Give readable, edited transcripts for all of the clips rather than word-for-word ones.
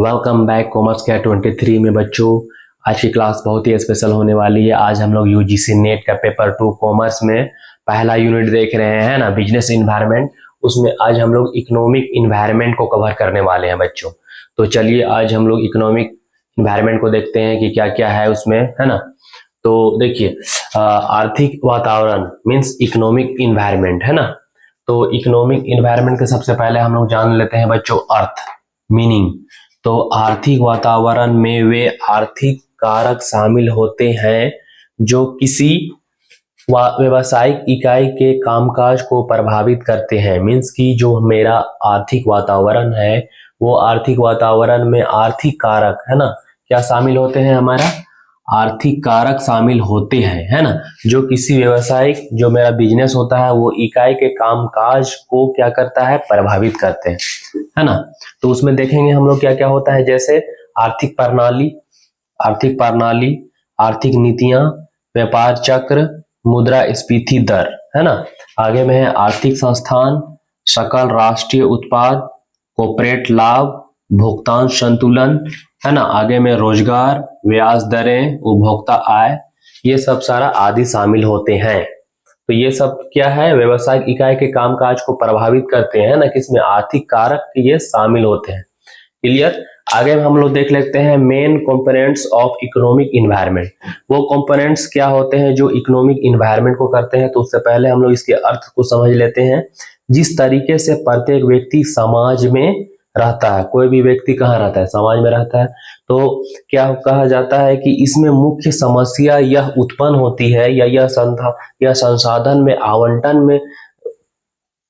Welcome back commerce के 23 में बच्चों। आज की क्लास बहुत ही स्पेशल होने वाली है। आज हम लोग यूजीसी नेट का पेपर 2 कॉमर्स में पहला यूनिट देख रहे हैं ना, बिजनेस इन्वायरमेंट। उसमें आज हम लोग इकोनॉमिक इन्वायरमेंट को कवर करने वाले हैं बच्चों। तो चलिए आज हम लोग इकोनॉमिक इन्वायरमेंट को देखते हैं कि क्या क्या है उसमें, है ना। तो देखिए, आर्थिक वातावरण मीन्स इकोनॉमिक इन्वायरमेंट, है ना। तो इकोनॉमिक इन्वायरमेंट के सबसे पहले हम लोग जान लेते हैं बच्चों अर्थ मीनिंग। तो आर्थिक वातावरण में वे आर्थिक कारक शामिल होते हैं जो किसी व्यावसायिक इकाई के कामकाज को प्रभावित करते हैं। मीन्स कि जो मेरा आर्थिक वातावरण है वो आर्थिक वातावरण में आर्थिक कारक, है ना, क्या शामिल होते हैं, हमारा आर्थिक कारक शामिल होते हैं, है ना, जो किसी व्यवसायिक जो मेरा बिजनेस होता है वो इकाई के कामकाज को क्या करता है, प्रभावित करते हैं, है ना। तो उसमें देखेंगे हम लोग क्या क्या होता है, जैसे आर्थिक प्रणाली, आर्थिक नीतियां, व्यापार चक्र, मुद्रास्फीति दर, है ना। आगे में है आर्थिक संस्थान, सकल राष्ट्रीय उत्पाद, कॉर्पोरेट लाभ, भुगतान संतुलन, है ना। आगे में रोजगार, ब्याज दरें, उपभोक्ता आय, ये सब सारा आदि शामिल होते हैं। तो ये सब क्या है, व्यवसायिक इकाई के कामकाज को प्रभावित करते हैं ना, किसमें आर्थिक कारक ये शामिल होते हैं। क्लियर। आगे हम लोग देख लेते हैं main components of economic environment. वो कंपोनेंट्स क्या होते हैं जो इकोनॉमिक इन्वायरमेंट को करते हैं। तो उससे पहले हम लोग इसके अर्थ को समझ लेते हैं। जिस तरीके से प्रत्येक व्यक्ति समाज में रहता है, कोई भी व्यक्ति कहाँ रहता है, समाज में रहता है, तो क्या कहा जाता है कि इसमें मुख्य समस्या यह उत्पन्न होती है या यह संसाधन में आवंटन में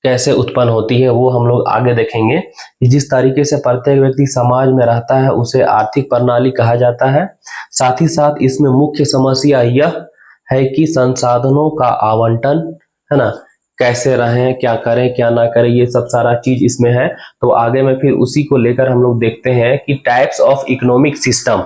कैसे उत्पन्न होती है, वो हम लोग आगे देखेंगे। कि जिस तरीके से प्रत्येक व्यक्ति समाज में रहता है उसे आर्थिक प्रणाली कहा जाता है। साथ ही साथ इसमें मुख्य समस्या यह है कि संसाधनों का आवंटन, है ना, कैसे रहें, क्या करें क्या ना करें, ये सब सारा चीज इसमें है। तो आगे में फिर उसी को लेकर हम लोग देखते हैं कि टाइप्स ऑफ इकोनॉमिक सिस्टम,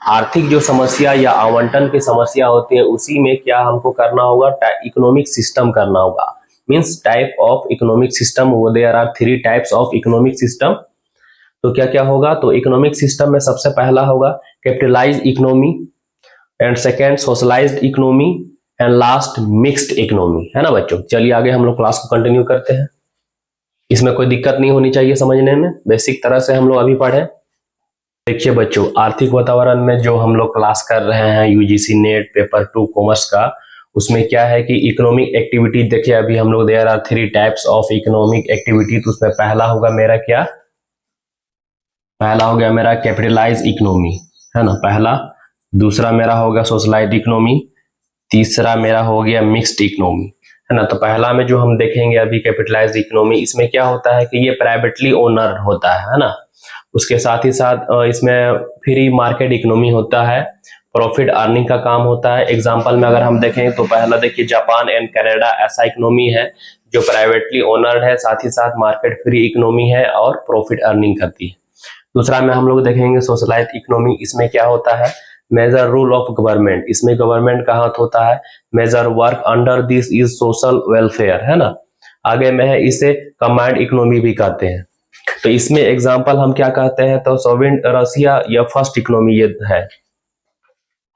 आर्थिक जो समस्या या आवंटन की समस्या होती है उसी में क्या हमको करना होगा, इकोनॉमिक सिस्टम करना होगा। Means type of economic system, वो there are 3 types of economic system. तो क्या क्या होगा, तो इकोनॉमिक सिस्टम में सबसे पहला होगा capitalised economy, and second socialised economy, and last mixed economy, है ना बच्चों। चलिए आगे हम लोग क्लास को कंटिन्यू करते हैं। इसमें कोई दिक्कत नहीं होनी चाहिए समझने में, बेसिक तरह से हम लोग अभी पढ़े। देखिए बच्चों, आर्थिक वातावरण में जो हम लोग क्लास कर रहे हैं यूजीसी नेट पेपर 2 कॉमर्स का, उसमें क्या है कि इकोनॉमिक एक्टिविटी, देखिए अभी हम लोग there are 3 types of economic activity. तो उसमें पहला होगा मेरा क्या, पहला हो गया मेरा कैपिटलाइज इकोनॉमी, है ना, पहला। दूसरा मेरा होगा सोशलाइज्ड इकोनॉमी, तीसरा मेरा हो गया मिक्स्ड इकोनॉमी, है ना। तो पहला में जो हम देखेंगे अभी कैपिटलाइज्ड इकोनॉमी, इसमें क्या होता है कि ये प्राइवेटली ओनर होता है ना। उसके साथ ही साथ इसमें फ्री मार्केट इकोनॉमी होता है, प्रॉफिट अर्निंग का काम होता है। एग्जांपल में अगर हम देखें तो पहला देखिए जापान एंड कनाडा, ऐसा इकोनॉमी है जो प्राइवेटली ओनर्ड है, साथ ही साथ मार्केट फ्री इकोनॉमी है और प्रॉफिट अर्निंग करती है। दूसरा में हम लोग देखेंगे सोशलाइज्ड इकोनॉमी, इसमें क्या होता है, मेजर रूल ऑफ गवर्नमेंट, इसमें गवर्नमेंट का हाथ होता है, major work under this is social welfare, है ना। आगे में है इसे कमांड इकोनॉमी भी कहते हैं। तो इसमें एग्जांपल हम क्या कहते हैं, तो सोवियत रशिया या फर्स्ट इकोनॉमी ये है।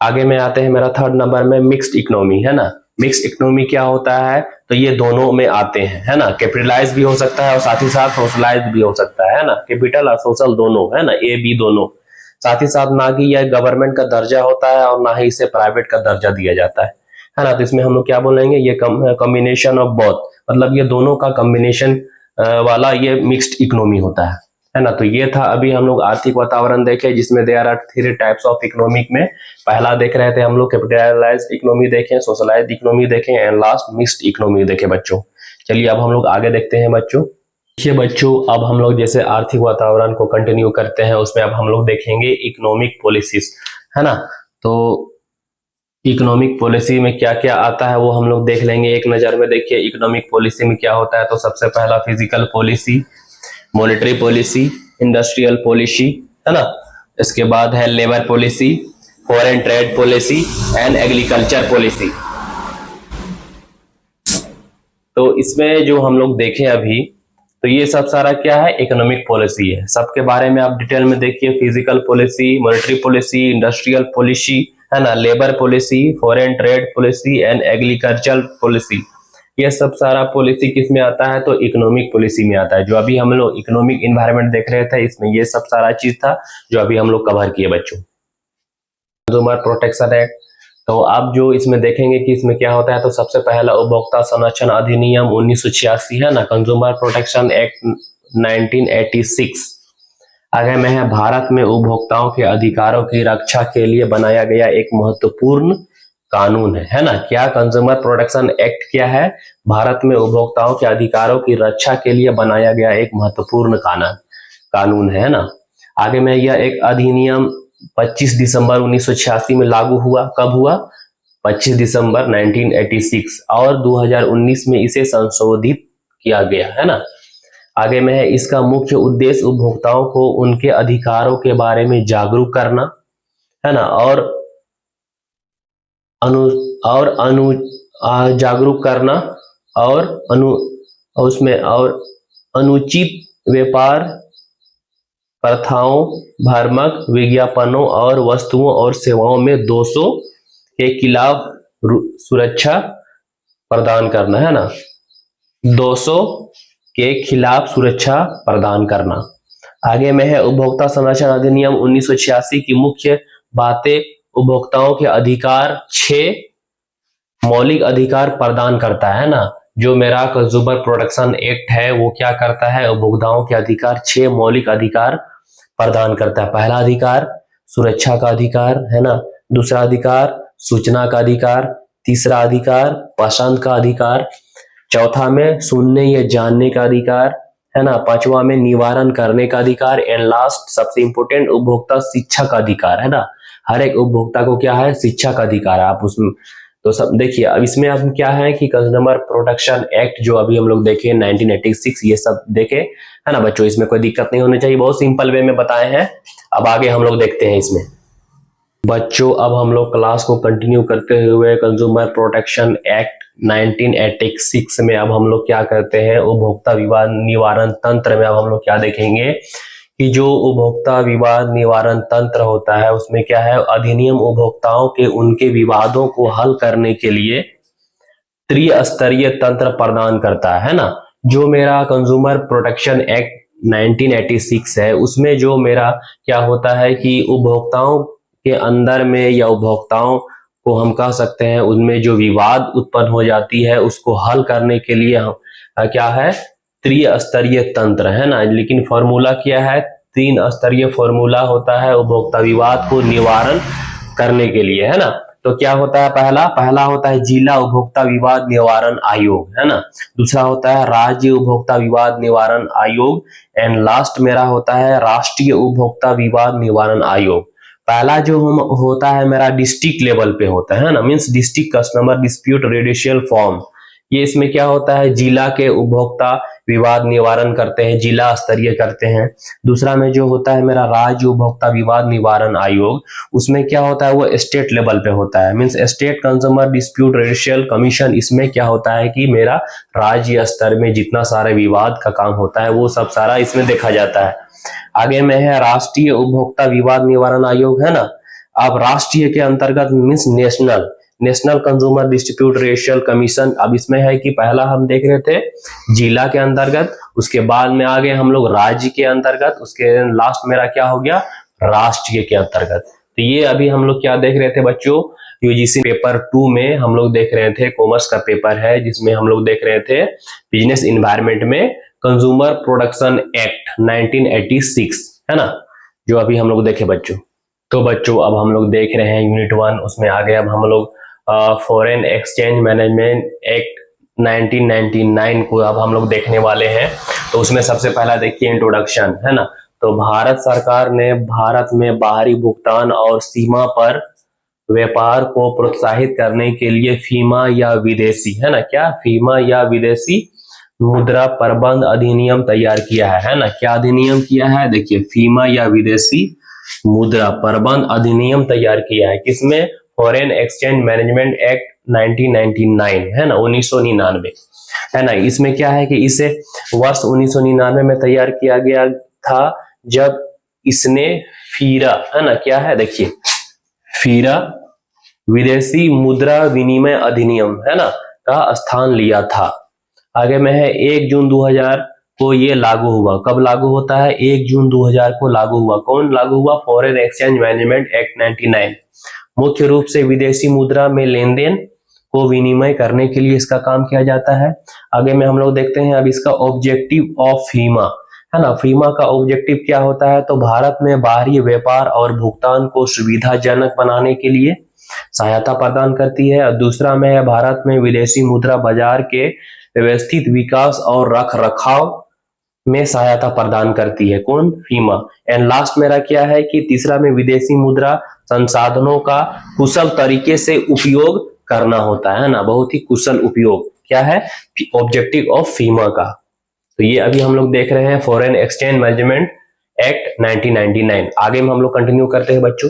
आगे में आते हैं मेरा थर्ड नंबर में मिक्स्ड इकोनॉमी, है ना। मिक्स्ड इकोनॉमी क्या होता है, तो ये दोनों में आते हैं, है ना। कैपिटलाइज भी हो सकता है और साथ ही साथ सोशलाइज भी हो सकता है ना, कैपिटल और सोशल दोनों, है ना, ए बी दोनों। साथ ही साथ ना कि यह गवर्नमेंट का दर्जा होता है और ना ही इसे प्राइवेट का दर्जा दिया जाता है ना। तो इसमें हम लोग क्या बोलेंगे, ये कॉम्बिनेशन ऑफ बोथ, मतलब ये दोनों का कॉम्बिनेशन वाला ये मिक्स्ड इकोनॉमी होता है ना। तो ये था अभी हम लोग आर्थिक वातावरण देखे, जिसमें there are 3 types of economic में पहला देख रहे थे हम लोग कैपिटलाइज्ड इकोनॉमी देखें, सोशलाइज्ड इकोनॉमी देखें एंड लास्ट मिक्स्ड इकोनॉमी देखे बच्चों। चलिए अब हम लोग आगे देखते हैं बच्चों। देखिए बच्चों, अब हम लोग जैसे आर्थिक वातावरण को कंटिन्यू करते हैं, उसमें अब हम लोग देखेंगे इकोनॉमिक पॉलिसीज, है ना। तो इकोनॉमिक पॉलिसी में क्या क्या आता है वो हम लोग देख लेंगे एक नजर में। देखिए इकोनॉमिक पॉलिसी में क्या होता है, तो सबसे पहला physical policy, monetary policy, industrial policy, है ना। इसके बाद है labour policy, foreign trade policy and agriculture policy. तो इसमें जो हम लोग देखें अभी तो ये सब सारा क्या है, इकोनॉमिक पॉलिसी है। सबके बारे में आप डिटेल में देखिए, physical policy, monetary policy, industrial policy, है ना, labour policy, foreign trade policy and agriculture policy. ये सब सारा पॉलिसी किस में आता है, तो इकोनॉमिक पॉलिसी में आता है। जो अभी हम लोग इकोनॉमिक एनवायरनमेंट देख रहे थे, इसमें ये सब सारा चीज था जो अभी हम लोग कवर किए बच्चों। कंज्यूमर प्रोटेक्शन एक्ट, तो आप जो इसमें देखेंगे कि इसमें क्या होता है, तो सबसे पहला उपभोक्ता संरक्षण अधिनियम 1986 है ना, कंज्यूमर प्रोटेक्शन एक्ट 1986। आगे में है, भारत में उपभोक्ताओं के अधिकारों की रक्षा के लिए बनाया गया एक महत्वपूर्ण कानून है ना। क्या कंज्यूमर प्रोटेक्शन एक्ट क्या है, भारत में उपभोक्ताओं के अधिकारों की रक्षा के लिए बनाया गया एक महत्वपूर्ण कानून है ना। आगे में यह एक अधिनियम 25 दिसंबर 1986 में लागू हुआ। कब हुआ, 25 दिसंबर 1986, और 2019 में इसे संशोधित किया गया है ना। आगे में है, इसका मुख्य उद्देश्य उपभोक्ताओं को उनके अधिकारों के बारे में जागरूक करना है ना, और जागरूक करना और अनुचित व्यापार प्रथाओं, भ्रामक विज्ञापनों और वस्तुओं और सेवाओं में दोषों के खिलाफ सुरक्षा प्रदान करना है ना, दोषों के खिलाफ सुरक्षा प्रदान करना। आगे में है, उपभोक्ता संरक्षण अधिनियम 1986 की मुख्य बातें उपभोक्ताओं के अधिकार 6 मौलिक अधिकार प्रदान करता है ना। जो मेरा कंज्यूमर प्रोटेक्शन एक्ट है वो क्या करता है, उपभोक्ताओं के अधिकार 6 मौलिक अधिकार प्रदान करता है। पहला अधिकार सुरक्षा का अधिकार है ना, दूसरा अधिकार सूचना का अधिकार, तीसरा अधिकार पसंद का अधिकार, चौथा में सुनने या जानने का अधिकार है ना, पांचवा में निवारण करने का अधिकार, एंड लास्ट सबसे इंपोर्टेंट उपभोक्ता शिक्षा का अधिकार है ना। हर एक उपभोक्ता को क्या है, शिक्षा का अधिकार है। आप उसमें तो सब देखिए, अब इसमें अब क्या है कि कंज्यूमर प्रोटेक्शन एक्ट जो अभी हम लोग देखे 1986, ये सब देखे है ना बच्चों, इसमें कोई दिक्कत नहीं होनी चाहिए, बहुत सिंपल वे में बताए हैं। अब आगे हम लोग देखते हैं इसमें बच्चों। अब हम लोग क्लास को कंटिन्यू करते हुए कंज्यूमर प्रोटेक्शन एक्ट 1986 में अब हम लोग क्या करते हैं, उपभोक्ता विवाद निवारण तंत्र में अब हम लोग क्या देखेंगे कि जो उपभोक्ता विवाद निवारण तंत्र होता है उसमें क्या है, अधिनियम उपभोक्ताओं के उनके विवादों को हल करने के लिए त्रिस्तरीय तंत्र प्रदान करता है ना। जो मेरा कंज्यूमर प्रोटेक्शन एक्ट 1986 है उसमें जो मेरा क्या होता है कि उपभोक्ताओं के अंदर में या उपभोक्ताओं को हम कह सकते हैं उनमें जो विवाद उत्पन्न हो जाती है उसको हल करने के लिए हम क्या है, त्रिस्तरीय तंत्र है ना। लेकिन फॉर्मूला क्या है, 3 स्तरीय फॉर्मूला होता है उपभोक्ता विवाद को निवारण करने के लिए है ना। तो क्या होता है, पहला होता है जिला उपभोक्ता विवाद निवारण आयोग है ना, दूसरा होता है राज्य उपभोक्ता विवाद निवारण आयोग, एंड लास्ट मेरा होता है राष्ट्रीय उपभोक्ता विवाद निवारण आयोग। पहला जो हम होता है मेरा डिस्ट्रिक्ट लेवल पे होता है ना, means district customer dispute redressal forum. ये इसमें क्या होता है, जिला के उपभोक्ता विवाद निवारण करते हैं, जिला स्तरीय करते हैं। दूसरा में जो होता है मेरा राज्य उपभोक्ता विवाद निवारण आयोग, उसमें क्या होता है वो स्टेट लेवल पे होता है, means state consumer dispute redressal commission. इसमें क्या होता है कि मेरा राज्य स्तर में जितना सारे विवाद का काम होता है वो सब सारा इसमें देखा जाता है। आगे में है राष्ट्रीय उपभोक्ता विवाद निवारण आयोग है ना। अब राष्ट्रीय के अंतर्गत means national consumer dispute racial commission. अब इसमें है कि पहला हम देख रहे थे जिला के अंतर्गत, उसके बाद में आगे हम लोग राज्य के अंतर्गत, उसके लास्ट मेरा क्या हो गया, राष्ट्रीय के अंतर्गत। तो ये अभी हम लोग क्या देख रहे थे बच्चों, यूजीसी पेपर 2 में हम लोग देख रहे थे, कॉमर्स का पेपर है जिसमें हम लोग देख रहे थे बिजनेस इन्वायरमेंट में कंज्यूमर प्रोटेक्शन एक्ट 1986 है ना, जो अभी हम लोग देखे बच्चों। तो बच्चों अब हम लोग देख रहे हैं यूनिट 1, उसमें आगे अब हम लोग फॉरेन एक्सचेंज मैनेजमेंट एक्ट 1999 को अब हम लोग देखने वाले हैं। तो उसमें सबसे पहला देखिए इंट्रोडक्शन है ना। तो भारत सरकार ने भारत में बाहरी भुगतान और सीमा पर व्यापार को प्रोत्साहित करने के लिए फीमा या विदेशी है ना, क्या फीमा या विदेशी मुद्रा प्रबंध अधिनियम तैयार किया है ना। क्या अधिनियम किया है, देखिए फीमा या विदेशी मुद्रा प्रबंध अधिनियम तैयार किया है, किसमें, फॉरेन एक्सचेंज मैनेजमेंट एक्ट 1999 है ना, 1999। है ना। इसमें क्या है कि इसे वर्ष 1999 में तैयार किया गया था, जब इसने फीरा, है ना, क्या है देखिए, फीरा विदेशी मुद्रा विनिमय अधिनियम, है ना, का स्थान लिया था। आगे में है 1 जून 2000 को ये लागू हुआ। कब लागू होता है? 1 जून 2000 को लागू हुआ। कौन लागू हुआ? Foreign exchange management act 99। मुख्य रूप से विदेशी मुद्रा में लेन देन को विनिमय करने के लिए इसका काम किया जाता है। आगे में हम लोग देखते हैं अब इसका ऑब्जेक्टिव ऑफ फीमा, है ना। फीमा का ऑब्जेक्टिव क्या होता है? तो भारत में बाहरी व्यापार और भुगतान को सुविधाजनक बनाने के लिए सहायता प्रदान करती है। और दूसरा में है भारत में विदेशी मुद्रा बाजार के व्यवस्थित विकास और रख रखाव में सहायता प्रदान करती है। कौन? फीमा। एंड लास्ट मेरा क्या है कि तीसरा में विदेशी मुद्रा संसाधनों का कुशल तरीके से उपयोग करना होता है ना, बहुत ही कुशल उपयोग। क्या है? ऑब्जेक्टिव ऑफ फीमा का। तो ये अभी हम लोग देख रहे हैं फॉरेन एक्सचेंज मैनेजमेंट एक्ट 1999। आगे में हम लोग कंटिन्यू करते हैं बच्चों।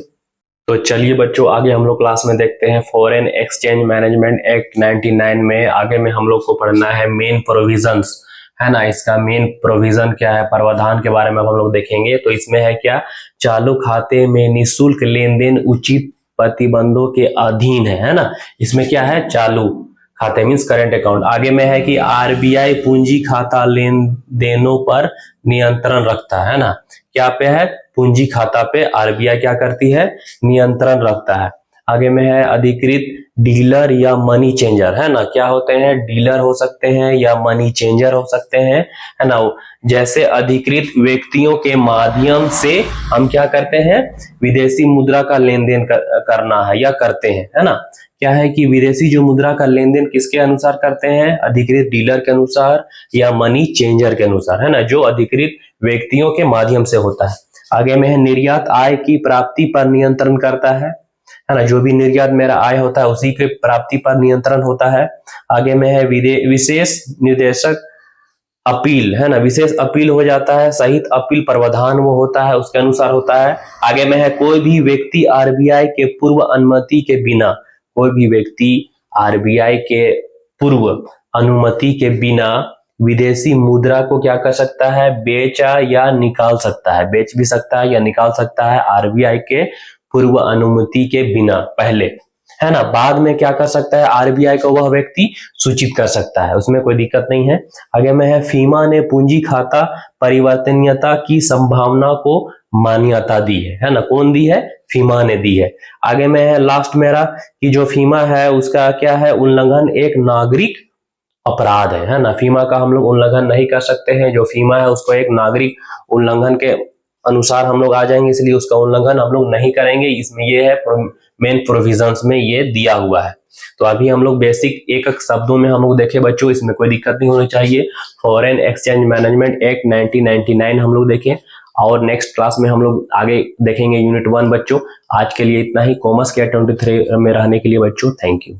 तो चलिए बच्चों, आगे हम लोग क्लास में देखते हैं फॉरेन एक्सचेंज मैनेजमेंट एक्ट 99 में आगे में हम लोग को पढ़ना है मेन प्रोविजंस, है ना। इसका मेन प्रोविजन क्या है, प्रावधान के बारे में हम लोग देखेंगे। तो इसमें है क्या? चालू खाते में निःशुल्क लेन देन उचित प्रतिबंधों के अधीन है ना। इसमें क्या है? चालू खाते मीन्स करेंट अकाउंट। आगे में है कि आरबीआई पूंजी खाता लेन देनों पर नियंत्रण रखता है ना। क्या पे है? पूंजी खाता पे आरबीआई क्या करती है? नियंत्रण रखता है। आगे में है अधिकृत डीलर या मनी चेंजर, है ना। क्या होते हैं? डीलर हो सकते हैं या मनी चेंजर हो सकते हैं, है ना। जैसे अधिकृत व्यक्तियों के माध्यम से हम क्या करते हैं? विदेशी मुद्रा का लेन देन करना है या करते हैं, है ना। क्या है कि विदेशी जो मुद्रा का लेन देन किसके अनुसार करते हैं? अधिकृत डीलर के अनुसार या मनी चेंजर के अनुसार, है ना, जो अधिकृत व्यक्तियों के माध्यम से होता है। आगे में है निर्यात आय की प्राप्ति पर नियंत्रण करता है ना। जो भी निर्यात मेरा आय होता है उसी के प्राप्ति पर नियंत्रण होता है। आगे में है विशेष निर्देशक अपील, है ना। विशेष अपील हो जाता है, सहित अपील प्रावधान वो होता है, उसके अनुसार होता है। आगे में है कोई भी व्यक्ति आरबीआई के पूर्व अनुमति के बिना, कोई भी व्यक्ति आरबीआई के पूर्व अनुमति के बिना विदेशी मुद्रा को क्या कर सकता है? बेचा या निकाल सकता है। बेच भी सकता है या निकाल सकता है आरबीआई के पूर्व अनुमति के बिना पहले, है ना। बाद में क्या कर सकता है? आरबीआई को वह व्यक्ति सूचित कर सकता है, उसमें कोई दिक्कत नहीं है। आगे में है फीमा ने पूंजी खाता परिवर्तनीयता की संभावना को मान्यता दी है ना। कौन दी है? फीमा ने दी है। आगे में है लास्ट मेरा कि जो फीमा है उसका क्या है? उल्लंघन एक नागरिक अपराध है ना। फीमा का हम लोग उल्लंघन नहीं कर सकते हैं। जो फीमा है उसको एक नागरिक उल्लंघन के अनुसार हम लोग आ जाएंगे, इसलिए उसका उल्लंघन हम लोग नहीं करेंगे। इसमें ये है मेन प्रोविजंस में ये दिया हुआ है। तो अभी हम लोग बेसिक एक एक शब्दों में हम लोग देखे बच्चों, इसमें कोई दिक्कत नहीं होनी चाहिए। फॉरेन एक्सचेंज मैनेजमेंट एक्ट 1999 हम लोग देखें, और नेक्स्ट क्लास में हम लोग आगे देखेंगे यूनिट 1 बच्चों। आज के लिए इतना ही। कॉमर्स के 23 में रहने के लिए बच्चों थैंक यू।